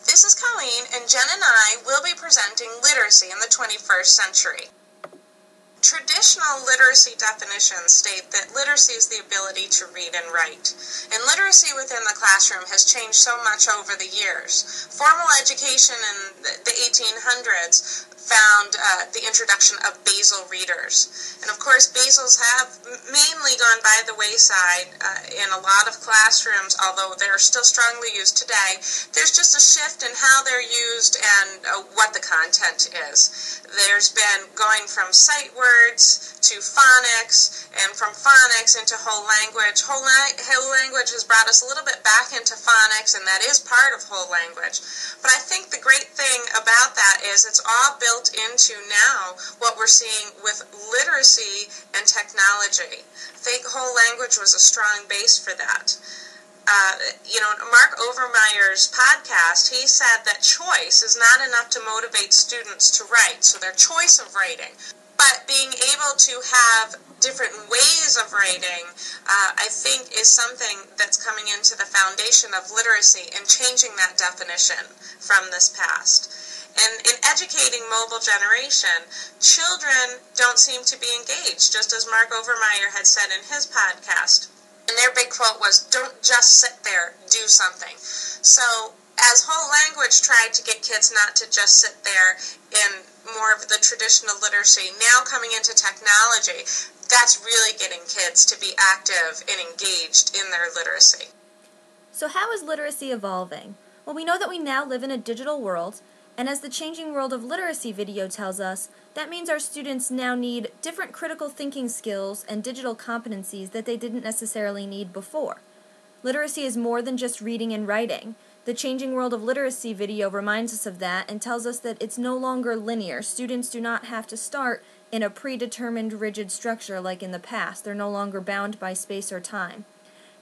this is Colleen, and Jen and I will be presenting literacy in the 21st century. Traditional literacy definitions state that literacy is the ability to read and write. And literacy within the classroom has changed so much over the years. Formal education in the 1800s found the introduction of basal readers. And of course, basals have mainly gone by the wayside in a lot of classrooms, although they're still strongly used today. There's just a shift in how they're used and what the content is. There's been going from sight words to phonics, and from phonics into whole language. Whole language has brought us a little bit back into phonics, and that is part of whole language. But I think the great thing about that is it's all built into now what we're seeing with literacy and technology. I think whole language was a strong base for that. Mark Overmeyer's podcast, he said that choice is not enough to motivate students to write, so their choice of writing. But being able to have different ways of writing, I think, is something that's coming into the foundation of literacy and changing that definition from this past. And in educating mobile generation, children don't seem to be engaged, just as Mark Overmeyer had said in his podcast. And their big quote was, "Don't just sit there, do something." So as whole language tried to get kids not to just sit there in more of the traditional literacy, now coming into technology, that's really getting kids to be active and engaged in their literacy. So how is literacy evolving? Well, we know that we now live in a digital world, and as the changing world of literacy video tells us, that means our students now need different critical thinking skills and digital competencies that they didn't necessarily need before. Literacy is more than just reading and writing. The changing world of literacy video reminds us of that and tells us that it's no longer linear. Students do not have to start in a predetermined rigid structure like in the past. They're no longer bound by space or time.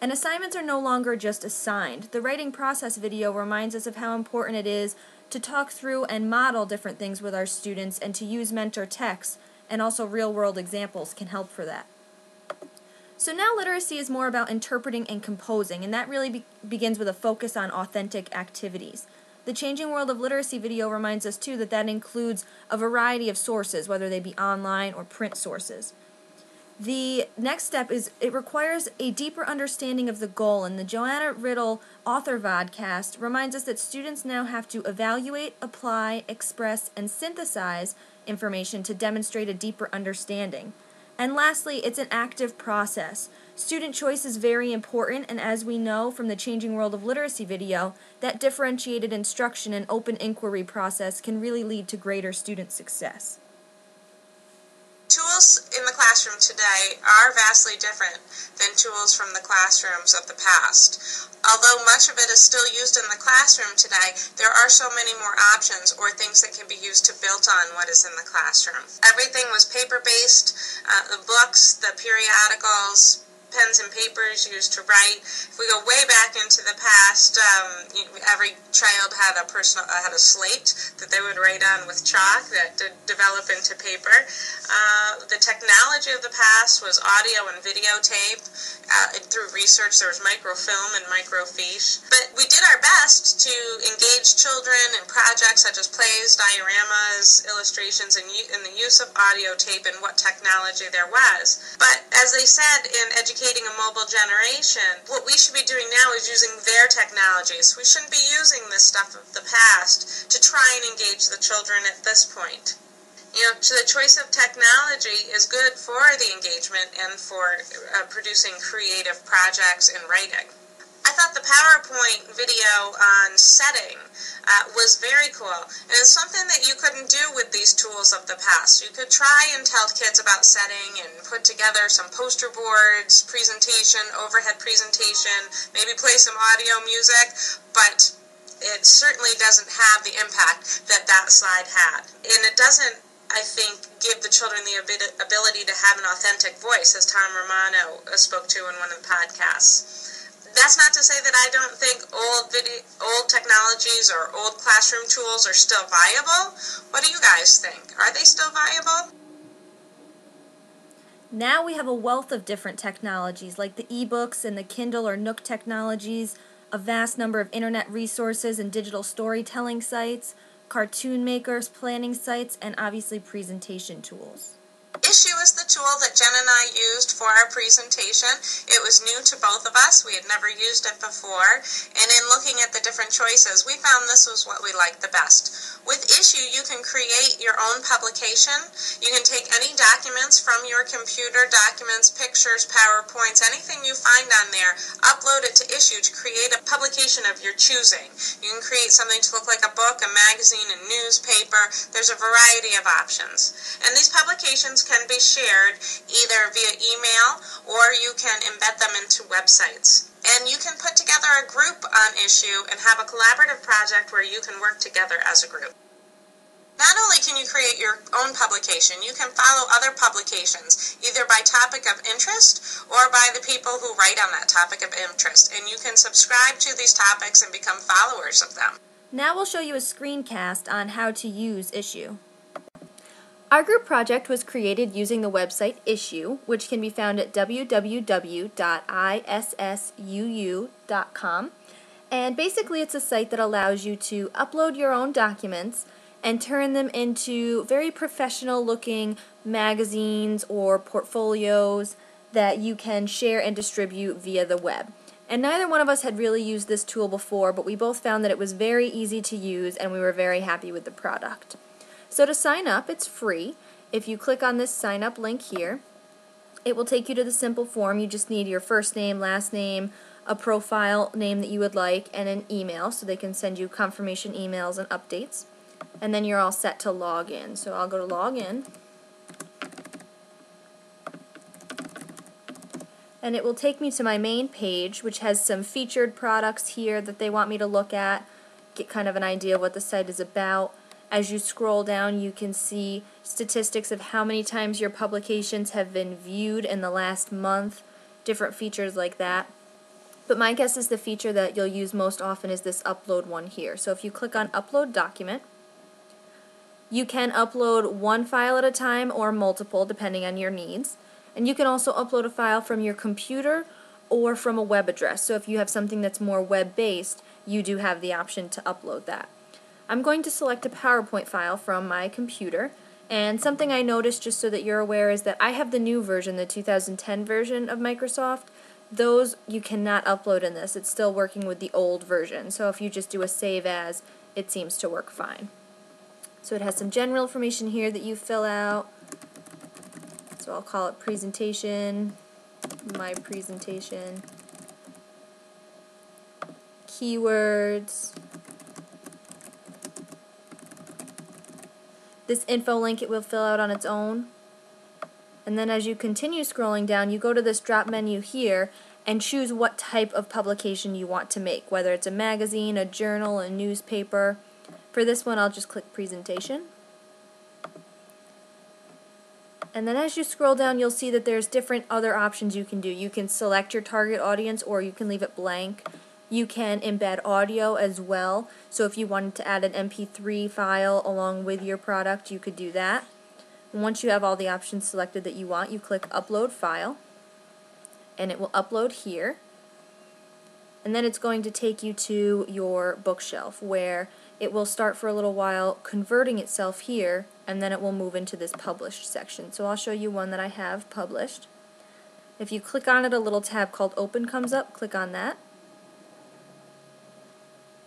And assignments are no longer just assigned. The writing process video reminds us of how important it is to talk through and model different things with our students and to use mentor texts, and also real-world examples can help for that. So now literacy is more about interpreting and composing, and that really begins with a focus on authentic activities. The changing world of literacy video reminds us too that that includes a variety of sources, whether they be online or print sources. The next step is it requires a deeper understanding of the goal, and the Joanna Riddle author vodcast reminds us that students now have to evaluate, apply, express, and synthesize information to demonstrate a deeper understanding. And lastly, it's an active process. Student choice is very important, and as we know from the changing world of literacy video, that differentiated instruction and open inquiry process can really lead to greater student success. Tools in the classroom today are vastly different than tools from the classrooms of the past. Although much of it is still used in the classroom today, there are so many more options or things that can be used to build on what is in the classroom. Everything was paper-based, the books, the periodicals, pens and papers used to write. If we go way back into the past, every child had a slate that they would write on with chalk that did develop into paper. The technology of the past was audio and videotape. Through research, there was microfilm and microfiche. But we did our best to engage children in projects such as plays, dioramas, illustrations, and the use of audio tape and what technology there was. But as they said in educating a mobile generation, what we should be doing now is using their technologies. We shouldn't be using this stuff of the past to try and engage the children at this point. So the choice of technology is good for the engagement and for producing creative projects and writing. I thought the PowerPoint video on setting was very cool, and it's something that you couldn't do with these tools of the past. You could try and tell kids about setting and put together some poster boards, presentation, overhead presentation, maybe play some audio music, but it certainly doesn't have the impact that that slide had. And it doesn't, I think, give the children the ability to have an authentic voice, as Tom Romano spoke to in one of the podcasts. That's not to say that I don't think old technologies or old classroom tools are still viable. What do you guys think? Are they still viable? Now we have a wealth of different technologies like the ebooks and the Kindle or Nook technologies. a vast number of internet resources and digital storytelling sites, cartoon makers, planning sites, and obviously presentation tools. Issuu is the tool that Jen and I used for our presentation. It was new to both of us. We had never used it before. And in looking at the different choices, we found this was what we liked the best. With Issuu, you can create your own publication. You can take any documents from your computer, documents, pictures, PowerPoints, anything you find on there, upload it to Issuu to create a publication of your choosing. You can create something to look like a book, a magazine, a newspaper. There's a variety of options. And these publications can be shared either via email or you can embed them into websites. And you can put together a group on Issuu and have a collaborative project where you can work together as a group. Not only can you create your own publication, you can follow other publications, either by topic of interest or by the people who write on that topic of interest. And you can subscribe to these topics and become followers of them. Now we'll show you a screencast on how to use Issuu. Our group project was created using the website Issuu, which can be found at www.issuu.com. And basically it's a site that allows you to upload your own documents and turn them into very professional looking magazines or portfolios that you can share and distribute via the web. And neither one of us had really used this tool before, but we both found that it was very easy to use and we were very happy with the product. So to sign up, it's free. If you click on this sign up link here, it will take you to the simple form. You just need your first name, last name, a profile name that you would like, and an email so they can send you confirmation emails and updates. And then you're all set to log in. So I'll go to log in. And it will take me to my main page, which has some featured products here that they want me to look at, get kind of an idea of what the site is about. As you scroll down, you can see statistics of how many times your publications have been viewed in the last month, different features like that. But my guess is the feature that you'll use most often is this upload one here. So if you click on upload document, you can upload one file at a time or multiple depending on your needs. And you can also upload a file from your computer or from a web address. So if you have something that's more web-based, you do have the option to upload that. I'm going to select a PowerPoint file from my computer, and something I noticed just so that you're aware is that I have the new version, the 2010 version of Microsoft. Those you cannot upload in this. It's still working with the old version, so if you just do a save as, it seems to work fine. So it has some general information here that you fill out. So I'll call it presentation, my presentation, keywords. This info link it will fill out on its own. And then as you continue scrolling down, you go to this drop menu here and choose what type of publication you want to make, whether it's a magazine, a journal, a newspaper. For this one, I'll just click presentation. And then as you scroll down, you'll see that there's different other options you can do. You can select your target audience or you can leave it blank. You can embed audio as well, so if you wanted to add an MP3 file along with your product, you could do that. And once you have all the options selected that you want, you click Upload File, and it will upload here. And then it's going to take you to your bookshelf, where it will start for a little while converting itself here, and then it will move into this Published section. So I'll show you one that I have published. If you click on it, a little tab called Open comes up. Click on that.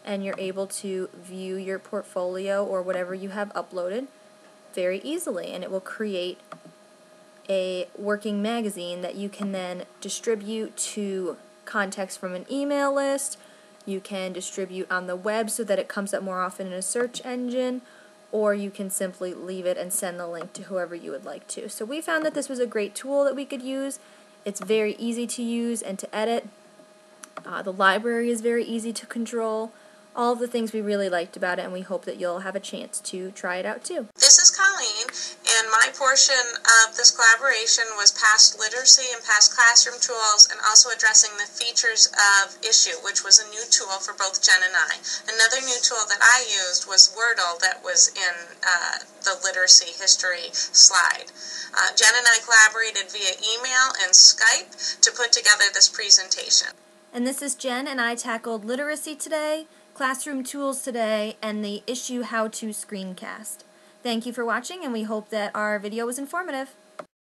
And you're able to view your portfolio or whatever you have uploaded very easily, and it will create a working magazine that you can then distribute to contacts from an email list. You can distribute on the web so that it comes up more often in a search engine, or you can simply leave it and send the link to whoever you would like to. So we found that this was a great tool that we could use. It's very easy to use and to edit. The library is very easy to control. All of the things we really liked about it, and we hope that you'll have a chance to try it out too. This is Colleen, and my portion of this collaboration was past literacy and past classroom tools, and also addressing the features of Issuu, which was a new tool for both Jen and I. Another new tool that I used was Wordle that was in the literacy history slide. Jen and I collaborated via email and Skype to put together this presentation. And this is Jen, and I tackled literacy today, classroom tools today, and the Issuu how-to screencast. Thank you for watching, and we hope that our video was informative.